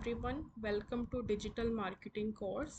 Everyone, welcome to digital marketing course.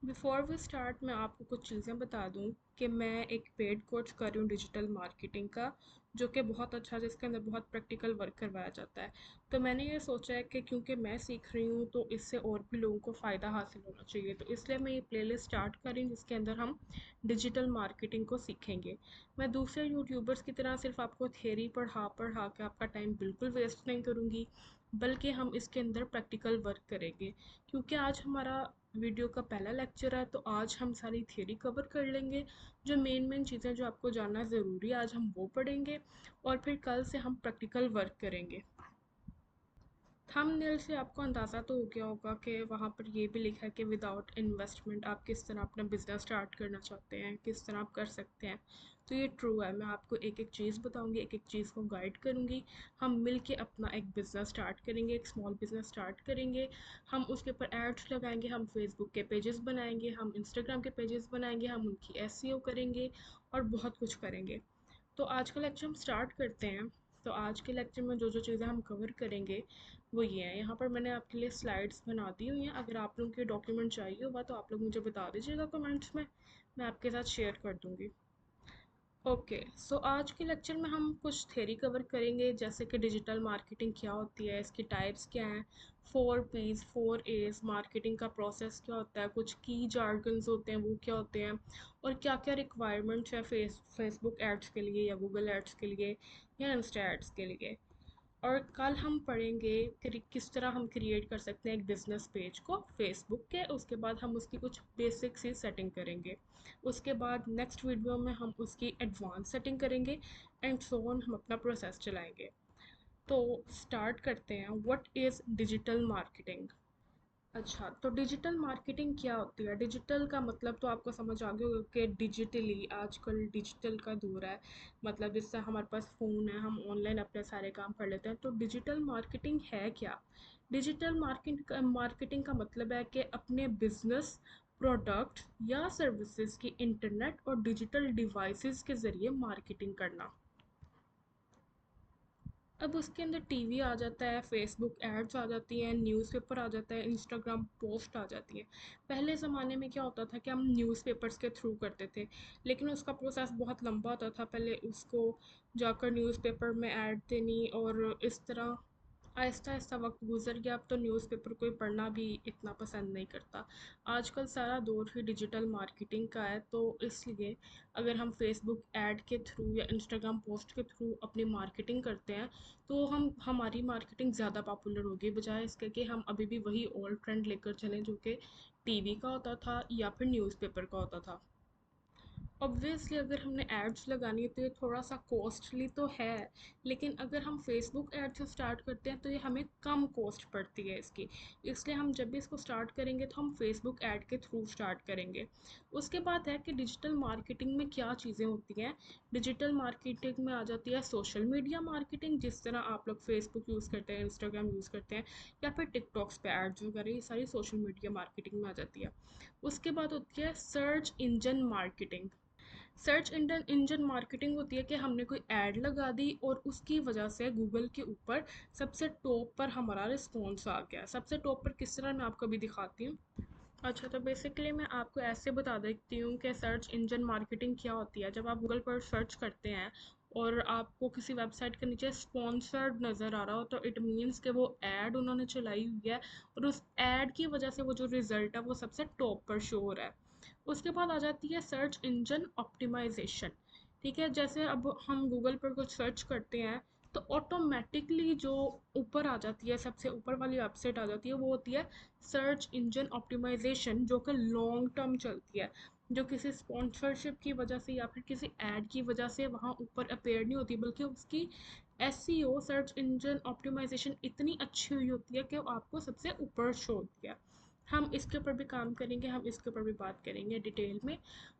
Before we start मैं आपको कुछ चीज़ें बता दूं कि मैं एक पेड कोर्स कर रही हूँ डिजिटल मार्केटिंग का, जो कि बहुत अच्छा, जिसके अंदर बहुत प्रैक्टिकल वर्क करवाया जाता है। तो मैंने ये सोचा है कि क्योंकि मैं सीख रही हूँ तो इससे और भी लोगों को फ़ायदा हासिल होना चाहिए, तो इसलिए मैं ये प्लेलिस्ट स्टार्ट कर रही हूँ जिसके अंदर हम डिजिटल मार्केटिंग को सीखेंगे। मैं दूसरे यूट्यूबर्स की तरह सिर्फ आपको थियरी पढ़ा पढ़ा के आपका टाइम बिल्कुल वेस्ट नहीं करूँगी, बल्कि हम इसके अंदर प्रैक्टिकल वर्क करेंगे। क्योंकि आज हमारा वीडियो का पहला लेक्चर है, तो आज हम सारी थियरी कवर कर लेंगे। जो मेन मेन चीज़ें जो आपको जानना ज़रूरी है आज हम वो पढ़ेंगे, और फिर कल से हम प्रैक्टिकल वर्क करेंगे। थंबनेल से आपको अंदाज़ा तो हो गया होगा कि वहाँ पर ये भी लिखा है कि विदाउट इन्वेस्टमेंट आप किस तरह अपना बिजनेस स्टार्ट करना चाहते हैं, किस तरह आप कर सकते हैं। तो ये ट्रू है, मैं आपको एक एक चीज़ बताऊंगी, एक एक चीज़ को गाइड करूंगी। हम मिल के अपना एक बिज़नेस स्टार्ट करेंगे, एक स्मॉल बिज़नेस स्टार्ट करेंगे। हम उसके ऊपर एड्स लगाएंगे, हम फेसबुक के पेजेस बनाएंगे, हम इंस्टाग्राम के पेजेस बनाएंगे, हम उनकी एसईओ करेंगे और बहुत कुछ करेंगे। तो आज का लेक्चर हम स्टार्ट करते हैं। तो आज के लेक्चर में जो जो चीज़ें हम कवर करेंगे वो ये है। यहाँ पर मैंने आपके लिए स्लाइड्स बना दी हुई हैं। अगर आप लोगों के डॉक्यूमेंट चाहिए होगा तो आप लोग मुझे बता दीजिएगा कमेंट्स में, मैं आपके साथ शेयर कर दूँगी। ओके, सो आज के लेक्चर में हम कुछ थ्योरी कवर करेंगे, जैसे कि डिजिटल मार्केटिंग क्या होती है, इसकी टाइप्स क्या हैं, 4 P's 4 A's, मार्केटिंग का प्रोसेस क्या होता है, कुछ की जार्गन्स होते हैं वो क्या होते हैं, और क्या क्या रिक्वायरमेंट्स है फेसबुक एड्स के लिए या गूगल एड्स के लिए या इंस्टा एड्स के लिए। और कल हम पढ़ेंगे कि किस तरह हम क्रिएट कर सकते हैं एक बिज़नेस पेज को फेसबुक के। उसके बाद हम उसकी कुछ बेसिक सी सेटिंग करेंगे। उसके बाद नेक्स्ट वीडियो में हम उसकी एडवांस सेटिंग करेंगे, एंड सो ऑन हम अपना प्रोसेस चलाएंगे। तो स्टार्ट करते हैं। What is digital marketing. अच्छा, तो डिजिटल मार्केटिंग क्या होती है? डिजिटल का मतलब तो आपको समझ आ गया होगा कि डिजिटली, आजकल डिजिटल का दौर है। मतलब जिससे हमारे पास फ़ोन है, हम ऑनलाइन अपने सारे काम कर लेते हैं। तो डिजिटल मार्केटिंग है क्या? डिजिटल मार्केटिंग का मतलब है कि अपने बिजनेस, प्रोडक्ट या सर्विसेज की इंटरनेट और डिजिटल डिवाइसेस के ज़रिए मार्केटिंग करना। अब उसके अंदर टीवी आ जाता है, फेसबुक एड्स आ जाती हैं, न्यूज़पेपर आ जाता है, इंस्टाग्राम पोस्ट आ जाती है। पहले ज़माने में क्या होता था कि हम न्यूज़पेपर्स के थ्रू करते थे, लेकिन उसका प्रोसेस बहुत लंबा होता था। पहले उसको जाकर न्यूज़पेपर में ऐड देनी, और इस तरह आहिस्ता आहिस्ता वक्त गुजर गया। अब तो न्यूज़पेपर कोई पढ़ना भी इतना पसंद नहीं करता। आजकल सारा दौर ही डिजिटल मार्केटिंग का है, तो इसलिए अगर हम फेसबुक ऐड के थ्रू या इंस्टाग्राम पोस्ट के थ्रू अपनी मार्केटिंग करते हैं तो हम हमारी मार्केटिंग ज़्यादा पॉपुलर होगी, बजाय इसके कि हम अभी भी वही ओल्ड ट्रेंड लेकर चलें जो कि टीवी का होता था या फिर न्यूज़पेपर का होता था। ऑब्वियसली अगर हमने एड्स लगानी है तो ये थोड़ा सा कॉस्टली तो है, लेकिन अगर हम फेसबुक एड से स्टार्ट करते हैं तो ये हमें कम कॉस्ट पड़ती है इसकी। इसलिए हम जब भी इसको स्टार्ट करेंगे तो हम फेसबुक ऐड के थ्रू स्टार्ट करेंगे। उसके बाद है कि डिजिटल मार्केटिंग में क्या चीज़ें होती हैं। डिजिटल मार्केटिंग में आ जाती है सोशल मीडिया मार्केटिंग, जिस तरह आप लोग फेसबुक यूज़ करते हैं, इंस्टाग्राम यूज़ करते हैं, या फिर टिकटॉक्स पे एड्स वगैरह, ये सारी सोशल मीडिया मार्केटिंग में आ जाती है। उसके बाद होती है search engine marketing. Search engine engine marketing होती है कि हमने कोई ऐड लगा दी और उसकी वजह से गूगल के ऊपर सबसे टॉप पर हमारा रिस्पॉन्स आ गया। सबसे टॉप पर किस तरह, मैं आपको अभी दिखाती हूँ। अच्छा, तो बेसिकली मैं आपको ऐसे बता देती हूँ कि सर्च इंजन मार्केटिंग क्या होती है। जब आप गूगल पर सर्च करते हैं और आपको किसी वेबसाइट के नीचे स्पॉन्सर्ड नज़र आ रहा हो, तो इट मीन्स कि वो ऐड उन्होंने चलाई हुई है, और उस ऐड की वजह से वो जो रिज़ल्ट है वो सबसे टॉप पर शो हो रहा है। उसके बाद आ जाती है सर्च इंजन ऑप्टिमाइजेशन। ठीक है, जैसे अब हम गूगल पर कुछ सर्च करते हैं तो ऑटोमेटिकली जो ऊपर आ जाती है, सबसे ऊपर वाली वेबसाइट आ जाती है, वो होती है सर्च इंजन ऑप्टिमाइजेशन, जो कि लॉन्ग टर्म चलती है, जो किसी स्पॉन्सरशिप की वजह से या फिर किसी ऐड की वजह से वहाँ ऊपर अपेयर नहीं होती, बल्कि उसकी एसईओ, सर्च इंजन ऑप्टिमाइजेशन, इतनी अच्छी हुई होती है कि वो आपको सबसे ऊपर शो होती है। हम इसके ऊपर भी काम करेंगे, हम इसके ऊपर भी बात करेंगे डिटेल में।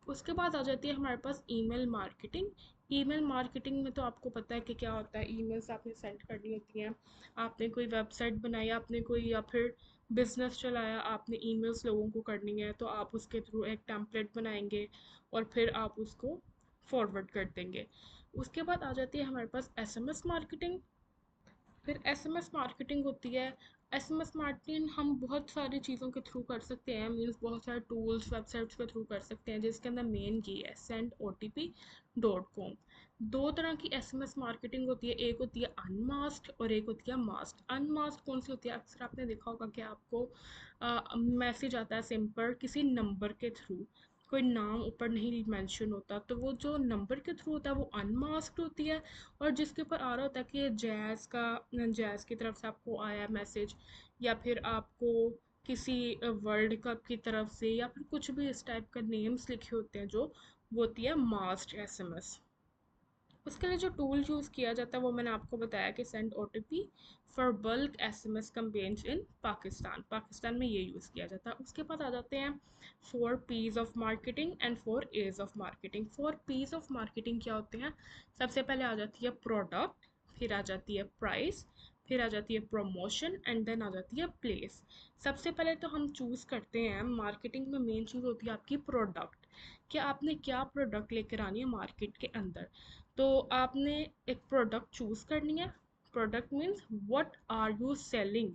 उसके बाद आ जाती है हमारे पास ईमेल मार्केटिंग। ईमेल मार्केटिंग में तो आपको पता है कि क्या होता है। ईमेल्स आपने सेंड करनी होती हैं, आपने कोई वेबसाइट बनाई, आपने कोई या फिर बिजनेस चलाया, आपने ईमेल्स लोगों को करनी है, तो आप उसके थ्रू एक टेम्पलेट बनाएंगे और फिर आप उसको फॉरवर्ड कर देंगे। उसके बाद आ जाती है हमारे पास एसएमएस मार्केटिंग। फिर एसएमएस मार्केटिंग होती है, एसएमएस मार्केटिंग हम बहुत सारी चीज़ों के थ्रू कर सकते हैं, मीन्स बहुत सारे टूल्स वेबसाइट्स के थ्रू कर सकते हैं, जिसके अंदर मेन की है sendotp.com। दो तरह की एसएमएस मार्केटिंग होती है, एक होती है अनमास्क्ड और एक होती है मास्क्ड। अनमास्क्ड कौन सी होती है? अक्सर आपने देखा होगा कि आपको मैसेज आता है सिंपल किसी नंबर के थ्रू, कोई नाम ऊपर नहीं मेंशन होता, तो वो जो नंबर के थ्रू होता है वो अनमास्क्ड होती है। और जिसके ऊपर आ रहा होता है कि जैज़ की तरफ से आपको आया मैसेज, या फिर आपको किसी वर्ल्ड कप की तरफ से, या फिर कुछ भी इस टाइप का नेम्स लिखे होते हैं, जो वो होती है मास्क्ड एसएमएस। उसके लिए जो टूल यूज़ किया जाता है वो मैंने आपको बताया कि send OTP for bulk SMS campaigns in Pakistan. Pakistan में ये यूज़ किया जाता है। उसके बाद आ जाते हैं 4 P's of marketing and 4 A's of marketing. 4 P's of marketing क्या होते हैं? सबसे पहले आ जाती है प्रोडक्ट, फिर आ जाती है प्राइस, फिर आ जाती है प्रमोशन एंड देन आ जाती है प्लेस। सबसे पहले तो हम चूज़ करते हैं, मार्केटिंग में मेन चीज़ होती है आपकी प्रोडक्ट, कि आपने क्या प्रोडक्ट लेकर आनी है मार्केट के अंदर। तो आपने एक प्रोडक्ट चूज़ करनी है। Product means what are you selling,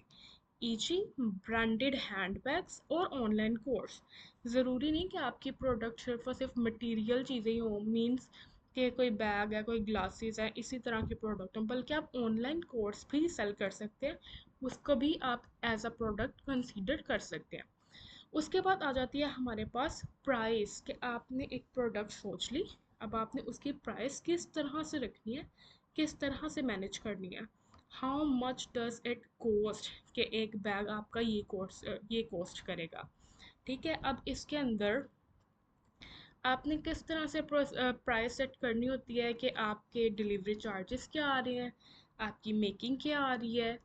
ईची ब्रांडेड हैंडबैग्स और ऑनलाइन कोर्स। ज़रूरी नहीं कि आपकी प्रोडक्ट सिर्फ और सिर्फ मटेरियल चीज़ें ही हों, मीन्स कि कोई बैग है, कोई ग्लासेस है, इसी तरह के प्रोडक्ट हों, बल्कि आप ऑनलाइन कोर्स भी सेल कर सकते हैं, उसको भी आप एज अ प्रोडक्ट कंसीडर कर सकते हैं। उसके बाद आ जाती है हमारे पास प्राइस, कि आपने एक प्रोडक्ट सोच ली, अब आपने उसकी प्राइस किस तरह से रखनी है, किस तरह से मैनेज करनी है। How much does it coast, कि एक बैग आपका ये कॉस्ट करेगा। ठीक है, अब इसके अंदर आपने किस तरह से प्राइस सेट करनी होती है, कि आपके डिलीवरी चार्जेस क्या आ रहे हैं, आपकी मेकिंग क्या आ रही है।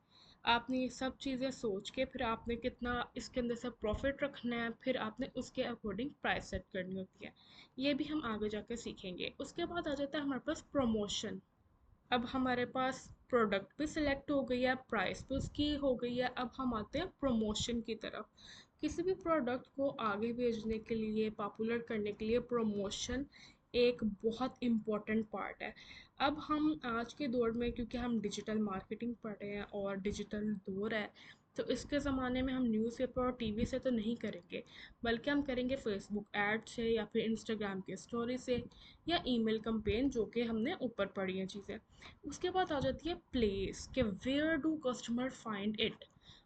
आपने ये सब चीज़ें सोच के फिर आपने कितना इसके अंदर से प्रॉफिट रखना है, फिर आपने उसके अकॉर्डिंग प्राइस सेट करनी होती है। ये भी हम आगे जाकर सीखेंगे। उसके बाद आ जाता है हमारे पास प्रमोशन। अब हमारे पास प्रोडक्ट भी सिलेक्ट हो गई है, प्राइस भी उसकी हो गई है, अब हम आते हैं प्रमोशन की तरफ। किसी भी प्रोडक्ट को आगे भेजने के लिए, पॉपुलर करने के लिए प्रमोशन एक बहुत इम्पॉर्टेंट पार्ट है। अब हम आज के दौर में, क्योंकि हम डिजिटल मार्केटिंग पढ़ रहे हैं और डिजिटल दौर है, तो इसके ज़माने में हम न्यूज़पेपर और टीवी से तो नहीं करेंगे, बल्कि हम करेंगे फेसबुक ऐड से, या फिर इंस्टाग्राम की स्टोरी से, या ईमेल कैंपेन, जो कि हमने ऊपर पढ़ी हैं चीज़ें। उसके बाद आ जाती है प्लेस, कि where do customer find it.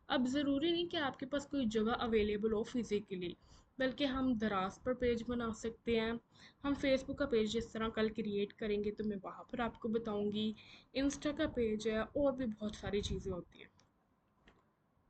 अब ज़रूरी नहीं कि आपके पास कोई जगह अवेलेबल हो फिज़िकली, बल्कि हम दराज पर पेज बना सकते हैं। हम फेसबुक का पेज जिस तरह कल क्रिएट करेंगे तो मैं वहाँ पर आपको बताऊँगी, इंस्टा का पेज है, और भी बहुत सारी चीज़ें होती हैं।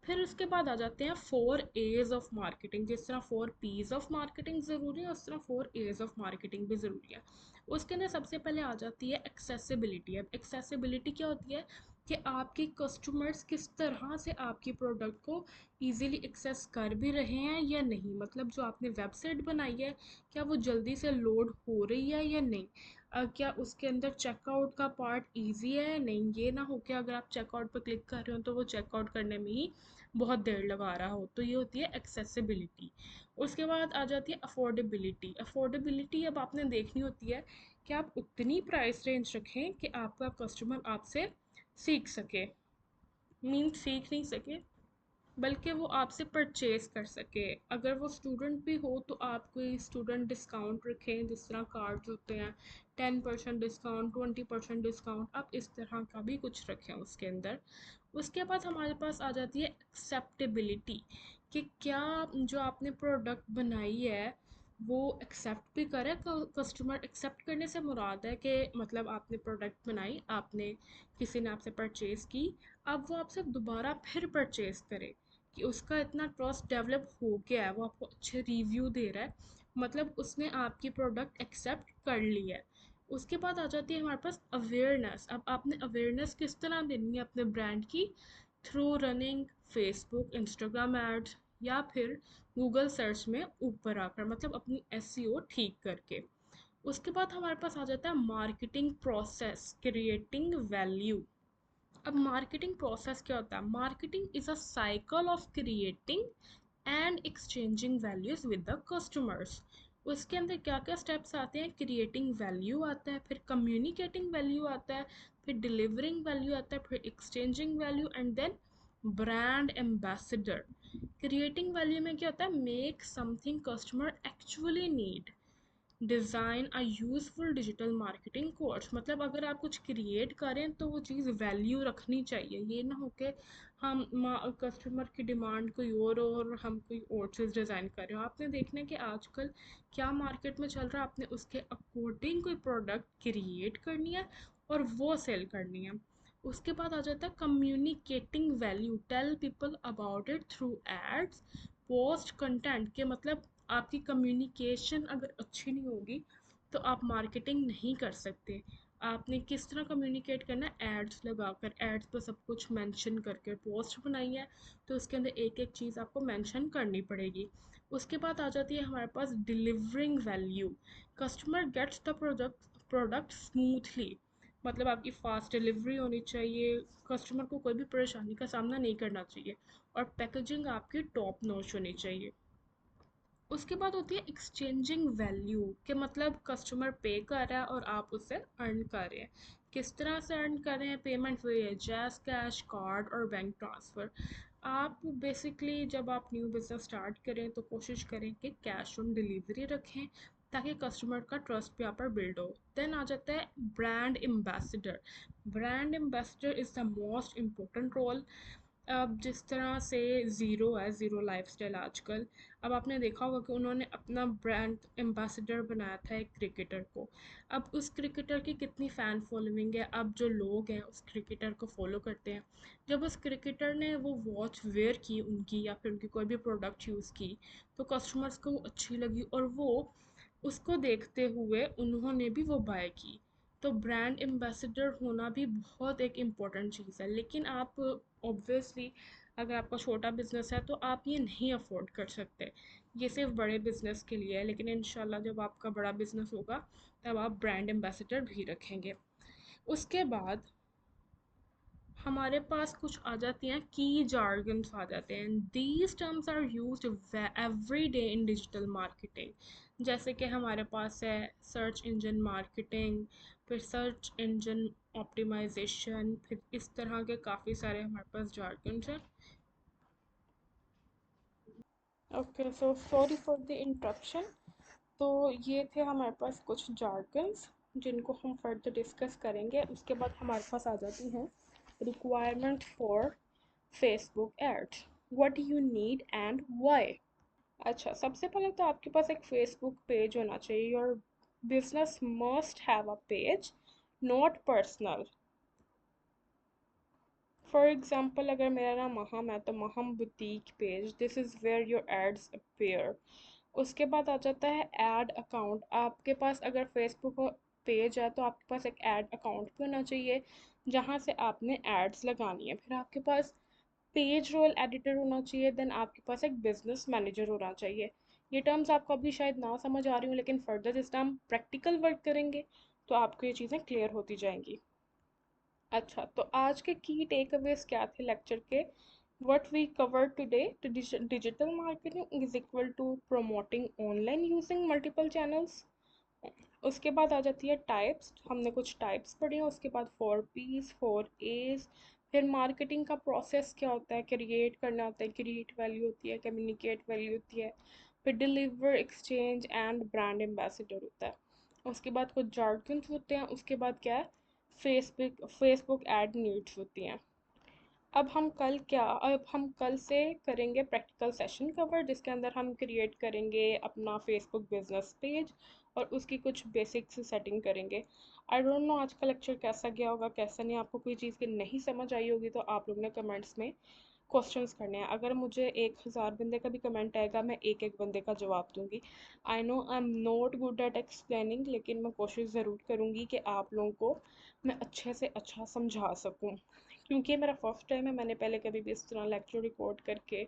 फिर उसके बाद आ जाते हैं 4 A's ऑफ मार्केटिंग। जिस तरह 4 P's ऑफ मार्केटिंग ज़रूरी है, उस तरह 4 A's ऑफ मार्केटिंग भी ज़रूरी है। उसके अंदर सबसे पहले आ जाती है एक्सेसिबिलिटी। अब एक्सेसिबिलिटी क्या होती है, कि आपके कस्टमर्स किस तरह से आपकी प्रोडक्ट को ईज़िली एक्सेस कर भी रहे हैं या नहीं, मतलब जो आपने वेबसाइट बनाई है, क्या वो जल्दी से लोड हो रही है या नहीं। क्या उसके अंदर चेकआउट का पार्ट ईजी है या नहीं। ये ना हो कि अगर आप चेकआउट पर क्लिक कर रहे हो तो वो चेकआउट करने में ही बहुत देर लगा रहा हो, तो ये होती है एक्सेसिबिलिटी। उसके बाद आ जाती है अफोर्डेबिलिटी। अफोर्डेबिलिटी अब आपने देखनी होती है कि आप उतनी प्राइस रेंज रखें कि आपका कस्टमर आपसे सीख सके, मीन सीख नहीं सके, बल्कि वो आपसे परचेज़ कर सके। अगर वो स्टूडेंट भी हो तो आप कोई स्टूडेंट डिस्काउंट रखें, जिस तरह कार्ड्स होते हैं, 10% डिस्काउंट, 20% डिस्काउंट, आप इस तरह का भी कुछ रखें उसके अंदर। उसके बाद हमारे पास आ जाती है एक्सेप्टेबिलिटी, कि क्या जो आपने प्रोडक्ट बनाई है वो एक्सेप्ट भी करे। कस्टमर एक्सेप्ट करने से मुराद है कि मतलब आपने प्रोडक्ट बनाई, आपने किसी ने आपसे परचेज़ की, अब वो आपसे दोबारा फिर परचेज़ करे, कि उसका इतना ट्रस्ट डेवलप हो गया है, वो आपको अच्छे रिव्यू दे रहा है, मतलब उसने आपकी प्रोडक्ट एक्सेप्ट कर ली है। उसके बाद आ जाती है हमारे पास अवेयरनेस। अब आपने अवेयरनेस किस तरह देनी है अपने ब्रांड की, through running Facebook Instagram ads, या फिर गूगल सर्च में ऊपर आकर, मतलब अपनी एसईओ ठीक करके। उसके बाद हमारे पास आ जाता है मार्केटिंग प्रोसेस, क्रिएटिंग वैल्यू। अब मार्केटिंग प्रोसेस क्या होता है? Marketing is a cycle of creating and exchanging values with the customers. उसके अंदर क्या क्या स्टेप्स आते हैं? क्रिएटिंग वैल्यू आता है, फिर कम्युनिकेटिंग वैल्यू आता है, फिर डिलीवरिंग वैल्यू आता है, फिर exchanging value, and then brand ambassador, creating value में क्या होता है, make something customer actually need, design a useful digital marketing course. मतलब अगर आप कुछ क्रिएट करें तो वो चीज़ वैल्यू रखनी चाहिए, ये ना हो कि हम कस्टमर की डिमांड कोई और हम कोई और चीज़ डिज़ाइन कर रहे हो। आपने देखना है कि आजकल क्या मार्केट में चल रहा है, आपने उसके अकॉर्डिंग कोई प्रोडक्ट क्रिएट करनी है और वो सेल करनी है। उसके बाद आ जाता है communicating value, tell people about it through ads, post content के मतलब आपकी कम्युनिकेशन अगर अच्छी नहीं होगी तो आप मार्केटिंग नहीं कर सकते। आपने किस तरह कम्युनिकेट करना है, एड्स लगाकर, एड्स पर सब कुछ मेंशन करके पोस्ट बनाई है तो उसके अंदर एक एक चीज़ आपको मेंशन करनी पड़ेगी। उसके बाद आ जाती है हमारे पास delivering value, customer gets the product smoothly, मतलब आपकी फास्ट डिलीवरी होनी चाहिए, कस्टमर को कोई भी परेशानी का सामना नहीं करना चाहिए, और पैकेजिंग आपकी टॉप नॉच होनी चाहिए। उसके बाद होती है एक्सचेंजिंग वैल्यू, कि मतलब कस्टमर पे कर रहा है और आप उससे अर्न कर रहे हैं। किस तरह से अर्न कर रहे हैं, पेमेंट वही है, जैस कैश, कार्ड और बैंक ट्रांसफ़र। आप बेसिकली जब आप न्यू बिज़नेस स्टार्ट करें तो कोशिश करें कि कैश ऑन डिलीवरी रखें ताकि कस्टमर का ट्रस्ट भी आप पर बिल्ड हो। देन आ जाता है brand ambassador. Brand ambassador is the most important role. अब जिस तरह से ज़ीरो है, ज़ीरो लाइफस्टाइल आजकल, अब आपने देखा होगा कि उन्होंने अपना ब्रांड एम्बेसडर बनाया था एक क्रिकेटर को। अब उस क्रिकेटर की कितनी फ़ैन फॉलोइंग है, अब जो लोग हैं उस क्रिकेटर को फॉलो करते हैं। जब उस क्रिकेटर ने वो वॉच वेयर की उनकी, या फिर उनकी कोई भी प्रोडक्ट यूज़ की, तो कस्टमर्स को वो अच्छी लगी और वो उसको देखते हुए उन्होंने भी वो बाय की। तो ब्रांड एम्बेसडर होना भी बहुत एक इम्पॉर्टेंट चीज़ है। लेकिन आप ऑब्वियसली अगर आपका छोटा बिज़नेस है तो आप ये नहीं अफोर्ड कर सकते, ये सिर्फ बड़े बिज़नेस के लिए है। लेकिन इंशाल्लाह जब आपका बड़ा बिज़नेस होगा तब आप ब्रांड एम्बेसडर भी रखेंगे। उसके बाद हमारे पास कुछ आ जाती हैं की जार्गन्स आ जाते हैं। These terms are used every day in digital marketing. जैसे कि हमारे पास है सर्च इंजन मार्केटिंग, फिर सर्च इंजन ऑप्टिमाइजेशन, फिर इस तरह के काफ़ी सारे हमारे पास जार्गन्स हैं। Okay, so sorry for the interruption. तो ये थे हमारे पास कुछ जार्गन्स जिनको हम फर्दर डिस्कस करेंगे। उसके बाद हमारे पास आ जाती हैं requirement for Facebook ads, what you need and why. अच्छा, सबसे पहले तो आपके पास एक फेसबुक पेज होना चाहिए। Your business must have a page, not personal. For example अगर मेरा नाम महम है तो Maham boutique page, this is where your ads appear. उसके बाद आ जाता है एड अकाउंट। आपके पास अगर फेसबुक पेज है तो आपके पास एक एड अकाउंट भी होना चाहिए जहाँ से आपने एड्स लगानी है। फिर आपके पास पेज रोल एडिटर होना चाहिए। देन आपके पास एक बिजनेस मैनेजर होना चाहिए। ये टर्म्स आपको अभी शायद ना समझ आ रही हूँ, लेकिन फर्दर जिस टाइम प्रैक्टिकल वर्क करेंगे तो आपको ये चीज़ें क्लियर होती जाएंगी। अच्छा, तो आज के की टेक अवेज क्या थे लेक्चर के। What we cover today, digital marketing is equal to promoting online using multiple channels. उसके बाद आ जाती है टाइप्स, हमने कुछ टाइप्स पढ़ी हैं। उसके बाद 4 P's 4 A's, फिर मार्केटिंग का प्रोसेस क्या होता है, क्रिएट करना होता है, क्रिएट वैल्यू होती है, कम्युनिकेट वैल्यू होती है, फिर deliver, exchange and brand ambassador होता है। उसके बाद कुछ जार्गन्स होते हैं। उसके बाद क्या है, फेसबुक एड नीड्स होती हैं। अब हम कल से करेंगे प्रैक्टिकल सेशन कवर, जिसके अंदर हम क्रिएट करेंगे अपना फेसबुक बिजनेस पेज और उसकी कुछ बेसिक सी सेटिंग करेंगे। आई डोंट नो आज का लेक्चर कैसा गया होगा, कैसा नहीं। आपको कोई चीज़ की नहीं समझ आई होगी तो आप लोग ने कमेंट्स में क्वेश्चंस करने हैं। अगर मुझे 1000 बंदे का भी कमेंट आएगा मैं एक एक बंदे का जवाब दूंगी। I know I am not good at explaining, लेकिन मैं कोशिश ज़रूर करूँगी कि आप लोगों को मैं अच्छे से अच्छा समझा सकूँ। क्योंकि ये मेरा फर्स्ट टाइम है, मैंने पहले कभी भी इस तरह लेक्चर रिकॉर्ड करके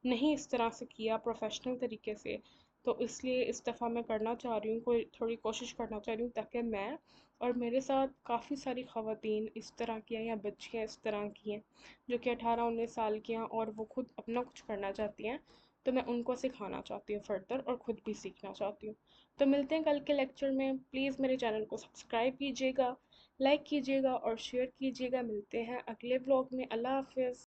नहीं इस तरह से किया प्रोफेशनल तरीके से। तो इसलिए इस दफ़ा मैं करना चाह रही हूँ, कोई थोड़ी कोशिश करना चाह रही हूँ ताकि मैं और मेरे साथ काफ़ी सारी ख़वातीन इस तरह की हैं या बच्चियाँ इस तरह की हैं जो कि 18-19 साल की हैं और वो खुद अपना कुछ करना चाहती हैं, तो मैं उनको सिखाना चाहती हूँ फर्दर और ख़ुद भी सीखना चाहती हूँ। तो मिलते हैं कल के लेक्चर में। प्लीज़ मेरे चैनल को सब्सक्राइब कीजिएगा, लाइक कीजिएगा और शेयर कीजिएगा। मिलते हैं अगले ब्लॉग में। अल्लाह हाफ़िज़।